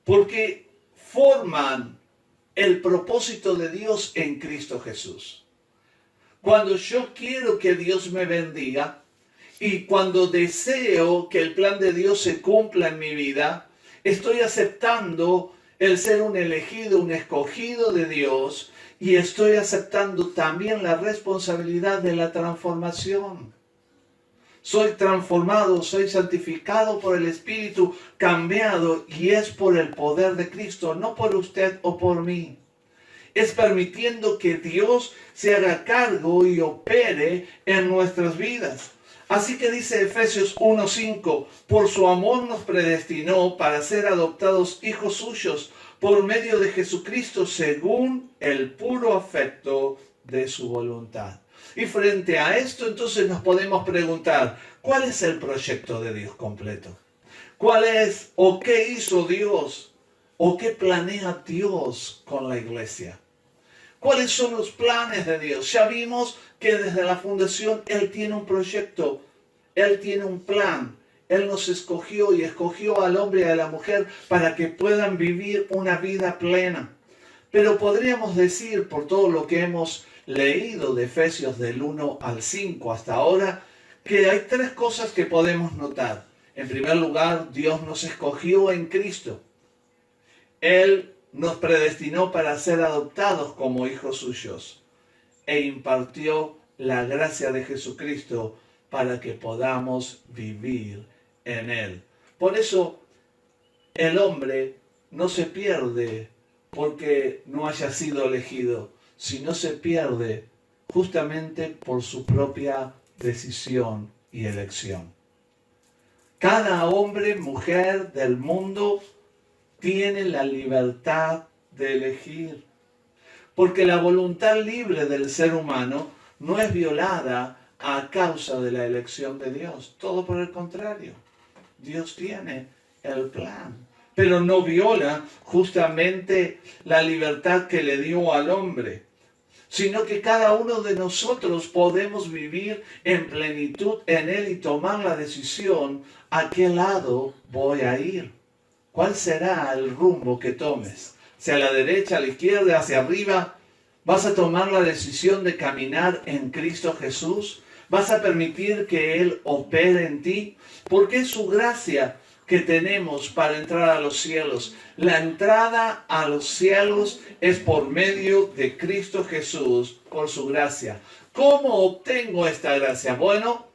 Porque forman el propósito de Dios en Cristo Jesús. Cuando yo quiero que Dios me bendiga y cuando deseo que el plan de Dios se cumpla en mi vida, estoy aceptando el ser un elegido, un escogido de Dios y estoy aceptando también la responsabilidad de la transformación. Soy transformado, soy santificado por el Espíritu, cambiado, y es por el poder de Cristo, no por usted o por mí. Es permitiendo que Dios se haga cargo y opere en nuestras vidas. Así que dice Efesios 1:5, por su amor nos predestinó para ser adoptados hijos suyos por medio de Jesucristo según el puro afecto de su voluntad. Y frente a esto entonces nos podemos preguntar, ¿cuál es el proyecto de Dios completo? ¿Cuál es o qué hizo Dios o qué planea Dios con la iglesia? ¿Cuáles son los planes de Dios? Ya vimos que desde la fundación Él tiene un proyecto, Él tiene un plan. Él nos escogió y escogió al hombre y a la mujer para que puedan vivir una vida plena. Pero podríamos decir, por todo lo que hemos leído de Efesios del 1 al 5 hasta ahora, que hay tres cosas que podemos notar. En primer lugar, Dios nos escogió en Cristo. Él nos predestinó para ser adoptados como hijos suyos e impartió la gracia de Jesucristo para que podamos vivir en Él. Por eso el hombre no se pierde porque no haya sido elegido, sino se pierde justamente por su propia decisión y elección. Cada hombre, mujer del mundo tiene la libertad de elegir, porque la voluntad libre del ser humano no es violada a causa de la elección de Dios. Todo por el contrario. Dios tiene el plan, pero no viola justamente la libertad que le dio al hombre, sino que cada uno de nosotros podemos vivir en plenitud en Él y tomar la decisión a qué lado voy a ir. ¿Cuál será el rumbo que tomes? ¿Hacia la derecha, a la izquierda, hacia arriba? ¿Vas a tomar la decisión de caminar en Cristo Jesús? ¿Vas a permitir que Él opere en ti? Porque es su gracia que tenemos para entrar a los cielos. La entrada a los cielos es por medio de Cristo Jesús, por su gracia. ¿Cómo obtengo esta gracia? Bueno,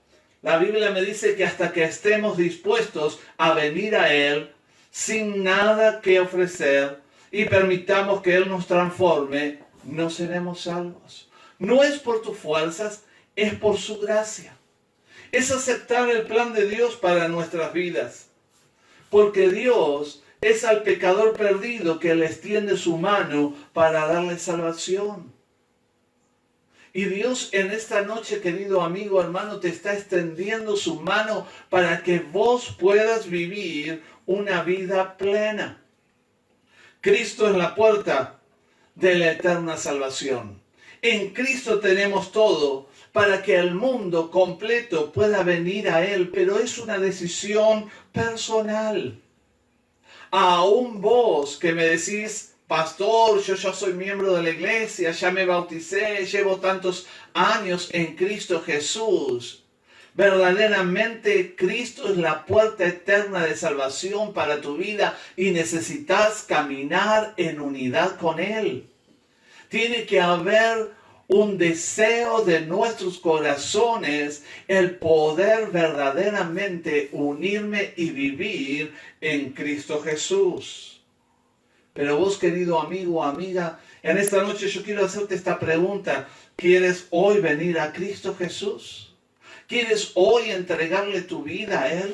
la Biblia me dice que hasta que estemos dispuestos a venir a Él sin nada que ofrecer y permitamos que Él nos transforme, no seremos salvos. No es por tus fuerzas, es por su gracia. Es aceptar el plan de Dios para nuestras vidas. Porque Dios es al pecador perdido que le extiende su mano para darle salvación. Y Dios en esta noche, querido amigo, hermano, te está extendiendo su mano para que vos puedas vivir una vida plena. Cristo es la puerta de la eterna salvación. En Cristo tenemos todo para que el mundo completo pueda venir a Él, pero es una decisión personal. Aún vos que me decís, pastor, yo ya soy miembro de la iglesia, ya me bauticé, llevo tantos años en Cristo Jesús. Verdaderamente Cristo es la puerta eterna de salvación para tu vida y necesitas caminar en unidad con Él. Tiene que haber un deseo de nuestros corazones, el poder verdaderamente unirme y vivir en Cristo Jesús. Pero vos, querido amigo o amiga, en esta noche yo quiero hacerte esta pregunta. ¿Quieres hoy venir a Cristo Jesús? ¿Quieres hoy entregarle tu vida a Él?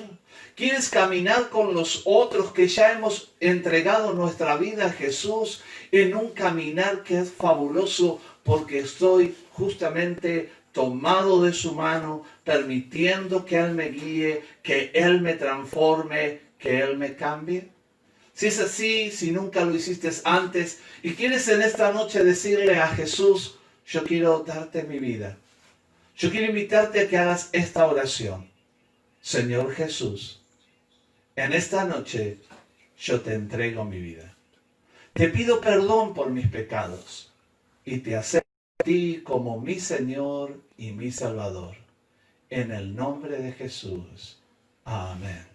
¿Quieres caminar con los otros que ya hemos entregado nuestra vida a Jesús en un caminar que es fabuloso porque estoy justamente tomado de su mano, permitiendo que Él me guíe, que Él me transforme, que Él me cambie? Si es así, si nunca lo hiciste antes y quieres en esta noche decirle a Jesús, yo quiero darte mi vida. Yo quiero invitarte a que hagas esta oración. Señor Jesús, en esta noche yo te entrego mi vida. Te pido perdón por mis pecados y te acepto a ti como mi Señor y mi Salvador. En el nombre de Jesús. Amén.